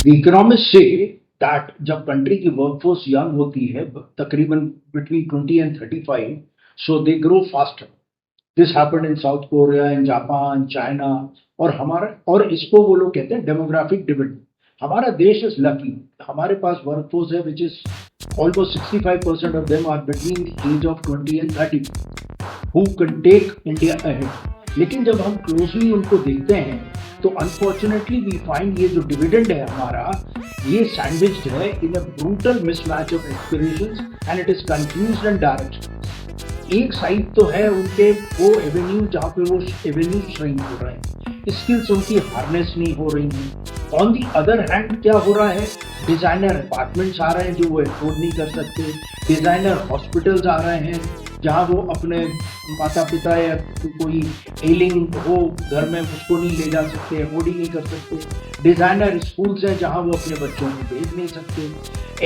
The economists say that जब country की workforce young होती है तकरीबन between 20 and 35, so they grow faster. This happened in South Korea, in Japan, China, और इसको वो लोग कहते हैं डेमोग्राफिक डिविडेंड. हमारा देश इज लकी, हमारे पास वर्कफोर्स है which is almost 65% of them are between the age of 20 and 30 who can take India ahead. लेकिन जब हम क्लोजली उनको देखते हैं तो अनफॉर्चुनेटली वी फाइंड ये जो डिविडेंड है हमारा, ये सैंडविच्ड है in a brutal mismatch of aspirations and it is confused and direct. एक साइड तो है उनके वो एवेन्यू जहाँ पे वो एवेन्यू श्रिंक हो रहे हैं, स्किल्स उनकी हार्नेस नहीं हो रही हैं. ऑन दी अदर हैंड क्या हो रहा है, डिजाइनर अपार्टमेंट्स आ रहे हैं जो वो अफोर्ड नहीं कर सकते, डिजाइनर हॉस्पिटल्स आ रहे हैं जहाँ वो अपने माता पिता या कोई एलिंग हो घर में उसको नहीं ले जा सकते, अफोर्ड ही नहीं कर सकते. डिजाइनर स्कूल्स हैं जहाँ वो अपने बच्चों को भेज नहीं सकते.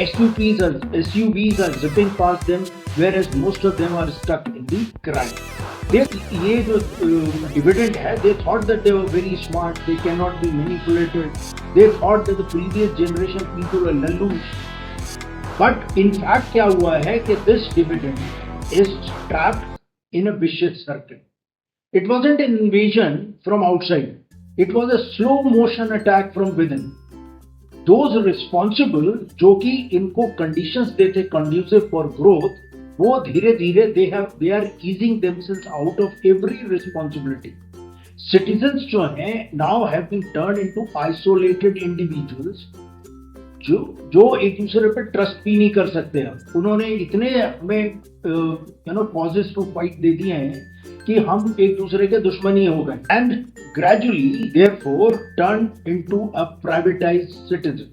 SUVs are zipping past them, whereas most of them are stuck in the crime. ये जो डिविडेंड है, they thought that they were very smart, they cannot be manipulated, they thought that the previous generation people were lallus. But in fact क्या हुआ है कि this dividend is trapped in a vicious circle. It wasn't an invasion from outside, it was a slow motion attack from within. Those responsible जो कि इनको conditions देते conducive for growth, वो धीरे धीरे they are easing themselves out of every responsibility. Citizens जो हैं now have been turned into isolated individuals जो एक दूसरे पे ट्रस्ट भी नहीं कर सकते हैं. उन्होंने इतने हमें कॉजेस टू फाइट दे दिए हैं कि हम एक दूसरे के दुश्मनी हो गए. And gradually therefore turn into a privatised citizen.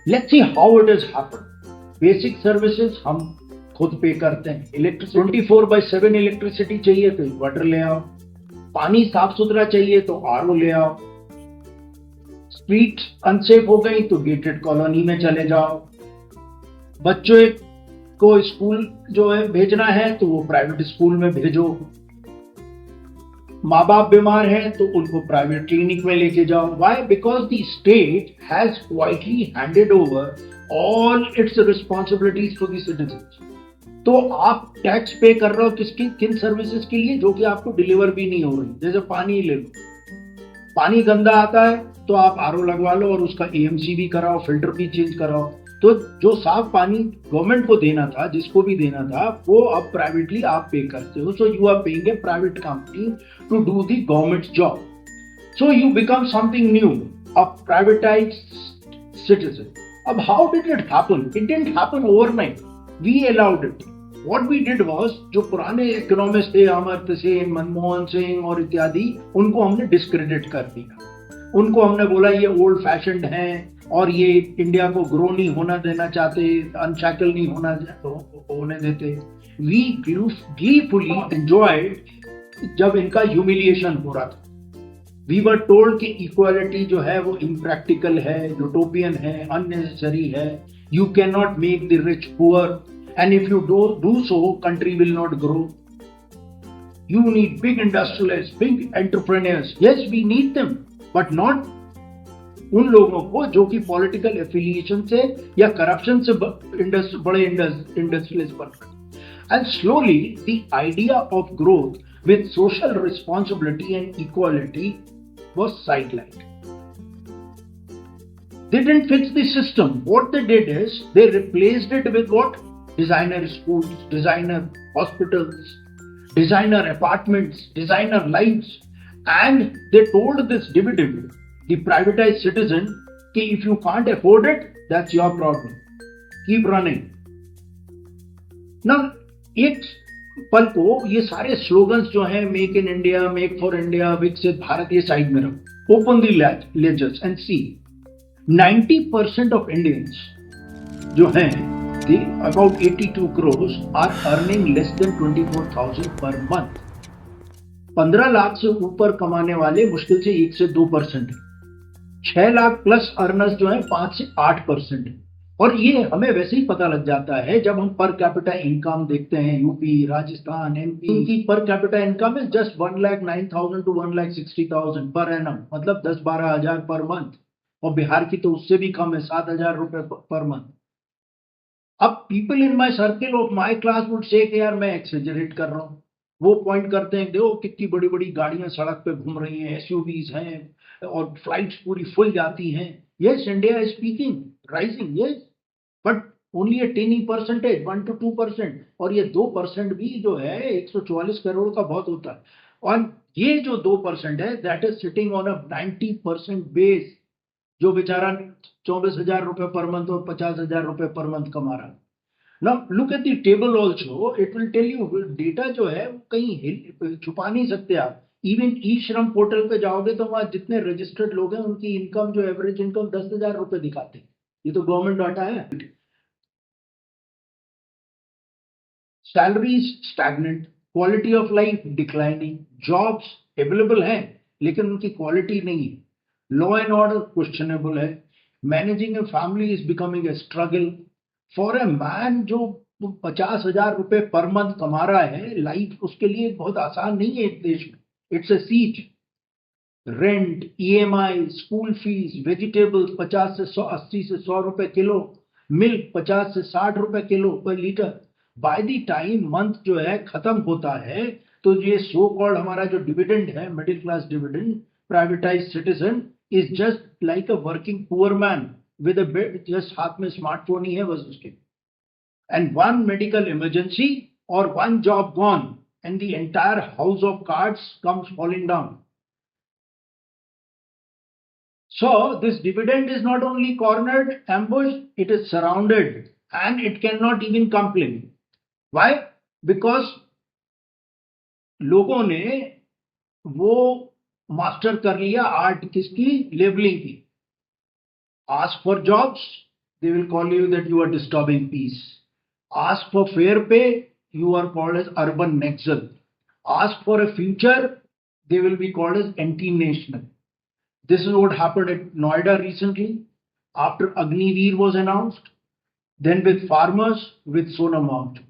Let's see how it is happened. Basic services हम खुद पे करते हैं. इलेक्ट्रिसिटी 24/7 इलेक्ट्रिसिटी चाहिए तो इन्वर्टर ले आओ, पानी साफ सुथरा चाहिए तो RO ले आओ, स्ट्रीट अनसेफ हो गई तो गेटेड कॉलोनी में चले जाओ, बच्चों को स्कूल जो है भेजना है तो वो प्राइवेट स्कूल में भेजो, माँ बाप बीमार हैं तो उनको प्राइवेट क्लिनिक में लेके जाओ. Why? Because the state has quietly handed over all its responsibilities to the citizens. तो आप टैक्स पे कर रहे हो किसकी, किन सर्विसेज के लिए जो कि आपको डिलीवर भी नहीं हो रही. जैसे पानी ले लो, पानी गंदा आता है तो आप RO लगवा लो और उसका AMC भी कराओ, फिल्टर भी चेंज कराओ. तो जो साफ पानी गवर्नमेंट को देना था, जिसको भी देना था, वो अब प्राइवेटली आप पे करते हो. So you are paying a private company to do the government job. So you become something new, a privatised citizen. अब how did it happen? It didn't happen overnight. We allowed it. What we did was, जो पुराने economist थे अमर्त्य सेन, मनमोहन सिंह और इत्यादि, उनको हमने discredit कर दिया. उनको हमने बोला ये ओल्ड फैशन्ड हैं और ये इंडिया को ग्रो नहीं होना देना चाहते, अनशैकल नहीं होने देते. वी gleefully enjoyed जब इनका ह्यूमिलिएशन हो रहा था. वी वर टोल्ड कि इक्वालिटी जो है वो इम्प्रैक्टिकल है, यूटोपियन है, अननेसेसरी है. You can not make the rich poor. And if you do so, country will not grow. You need big industrialists, big entrepreneurs. Yes, we need them, but not उन लोगों को जो कि political affiliation से या corruption से बड़े industrialist बन गए. And slowly, the idea of growth with social responsibility and equality was sidelined. They didn't fix the system. What they did is they replaced it with what? Designer schools, designer hospitals, designer apartments, designer lives. And they told this dividend, the privatized citizen, कि if you can't afford it, that's your problem. Keep running. Now, एक पल को ये सारे slogans जो हैं, make in India, make for India, विकसित भारत, ये साइड में रखो. Open the ledgers and see 90% of Indians जो हैं, about 82 crores are earning less than 24,000 per month. 15 lakh से ऊपर कमाने वाले मुश्किल से 1 से 2% है. 6 लाख प्लस अर्नर्स जो हैं 5 से 8% है. और ये हमें वैसे ही पता लग जाता है जब हम पर कैपिटा इनकम देखते हैं. यूपी, राजस्थान, MP, इनकी पर कैपिटा इनकम है जस्ट 1,09,000 to 1,60,000 पर एनम, मतलब 10-12 हजार पर मंथ. और बिहार की तो उससे भी कम है, 7,000 रुपए पर मंथ। अब people in my circle of my class would say कि यार मैं एक्सेजरेट कर रहा हूँ। वो पॉइंट करते हैं, देखो कितनी बड़ी बड़ी गाड़ियां सड़क पे घूम रही हैं, एसयूवीज हैं और फ्लाइट्स पूरी फुल जाती हैं। Yes, India is speaking rising, yes, but only a tiny percentage, 1 to 2%। और ये 2% भी जो है 144 करोड़ का बहुत होता है। और ये जो 2% है, that is sitting on a 90% base, जो बेचारा 24,000 रुपए पर मंथ और 50,000 रुपए पर मंथ कमा रहा है। Now look at the table also, it will tell you, data जो है वो कहीं छुपा नहीं सकते आप। इवन ई श्रम पोर्टल पे जाओगे तो वहां जितने रजिस्टर्ड लोग हैं उनकी इनकम, जो एवरेज इनकम 10,000 रुपए दिखाते हैं। ये तो गवर्नमेंट डाटा है। Salaries stagnant, quality of life declining, jobs available हैं लेकिन उनकी क्वालिटी नहीं है, लॉ एंड ऑर्डर क्वेश्चनेबल है, managing a family is becoming a struggle for a man जो 50,000 रुपए पर मंथ कमा रहा है। लाइफ उसके लिए बहुत आसान नहीं है इस देश में। It's a seat, rent, EMI, school fees, vegetables 50 से 100, 80 से 100 रुपए किलो, मिल्क 50 से 60 रुपए किलो पर litre. By the time month जो है खत्म होता है तो ये सो कॉल्ड हमारा जो डिविडेंड है, middle class dividend, privatise citizen is just like a working poor man with a bed, just हाथ में स्मार्टफोन ही है बस उसके, and one medical emergency or one job gone, and the entire house of cards comes falling down. So, this dividend is not only cornered, ambushed, it is surrounded and it cannot even complain. Why? Because लोगों ने वो master कर लिया art किसकी, labelling की। Ask for jobs, they will call you that you are disturbing peace. Ask for fair pay, you are called as urban nexus. Ask for a future, they will be called as anti-national. This is what happened at Noida recently after Agniveer was announced, then with farmers, with Sonam Wangchuk.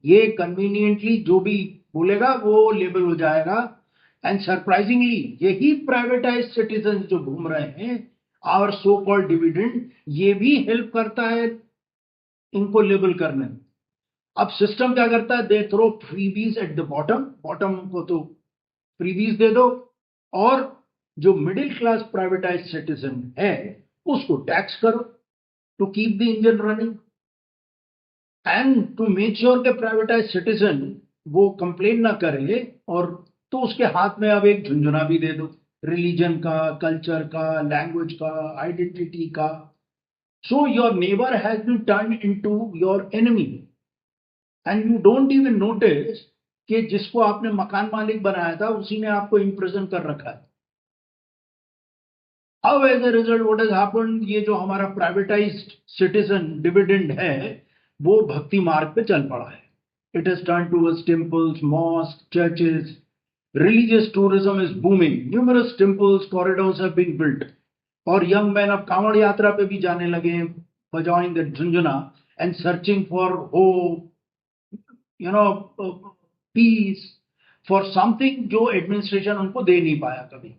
ये conveniently जो भी बोलेगा वो label हो जाएगा। And surprisingly यही privatise citizen जो घूम रहे हैं, आवर सो कॉल्ड डिविडेंड, ये भी हेल्प करता है इनको लेबल करने में। अब सिस्टम क्या करता है, they throw freebies at the bottom, bottom को तो फ्रीबीज दे दो, और जो मिडिल क्लास प्राइवेटाइज सिटीजन है उसको टैक्स करो to keep the engine running and to make sure के प्राइवेटाइज सिटीजन वो कंप्लेन ना करे। और तो उसके हाथ में अब एक झुंझुना भी दे दो, रिलीजन का, कल्चर का, लैंग्वेज का, आइडेंटिटी का। So your neighbour has been turn into your enemy and you don't even notice कि जिसको आपने मकान मालिक बनाया था उसी ने आपको इम्प्रिजन कर रखा है। अब as a result what has happened, ये जो हमारा प्राइवेटाइज्ड सिटीजन डिविडेंड है वो भक्ति मार्ग पे चल पड़ा है। It has turn towards temples, mosque, churches, religious tourism is booming, numerous temples, corridors have been built, और young men अब कांवड़ यात्रा पे भी जाने लगे हैं, बजाइंग the jhunjhuna and searching for hope, you know, peace, for something जो एडमिनिस्ट्रेशन उनको दे नहीं पाया कभी।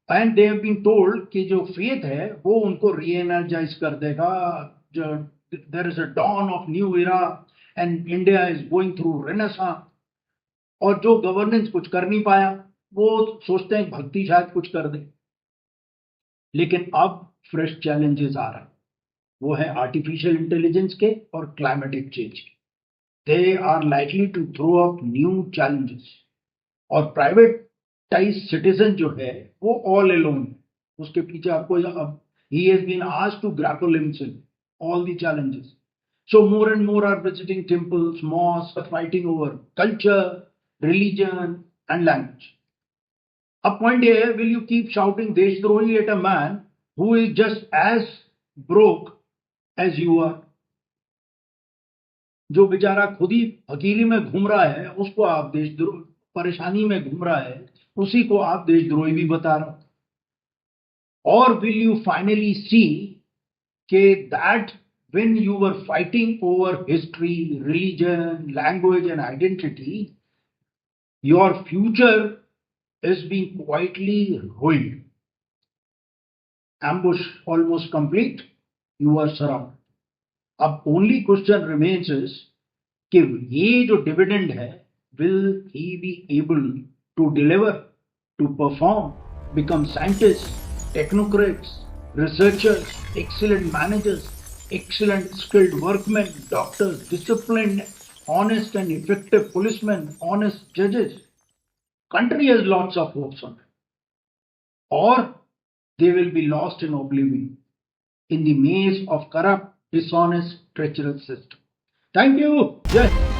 And they have been told कि जो फेथ है वो उनको रीएनर्जाइज कर देगा, जो there is a dawn of new era and India is going through renaissance. और जो गवर्नेंस कुछ कर नहीं पाया वो सोचते हैं भक्ति शायद कुछ कर दे। लेकिन अब फ्रेश चैलेंजेस आ रहे हैं, वो है आर्टिफिशियल इंटेलिजेंस के और क्लाइमेटिक चेंज के। They are likely to throw up new challenges, और प्राइवेटाइज सिटीजन जो है वो ऑल एलोन, उसके पीछे आपको अब he has been asked to grapple himself all the challenges. So more and more are visiting temples, mosque, fighting over culture, religion and language. अब point ये है, will you keep shouting देशद्रोही at a man who is just as broke as you are? जो बेचारा खुद ही फकीरी में घूम रहा है उसको आप देशद्रोह, परेशानी में घूम रहा है उसी को आप देशद्रोही भी बता रहे हो। और will you finally see कि that when you were fighting over history, religion, language and identity, your future is being quietly ruined. ambush almost complete, you are surrounded. अब only question remains is कि ये जो dividend है, will he be able to deliver, to perform, become scientists, technocrats, researchers, excellent managers, excellent skilled workmen, doctors, disciplined, honest and effective policemen, honest judges. Country has lots of hopes on it. Or they will be lost in oblivion in the maze of corrupt, dishonest, treacherous system. Thank you. Jai.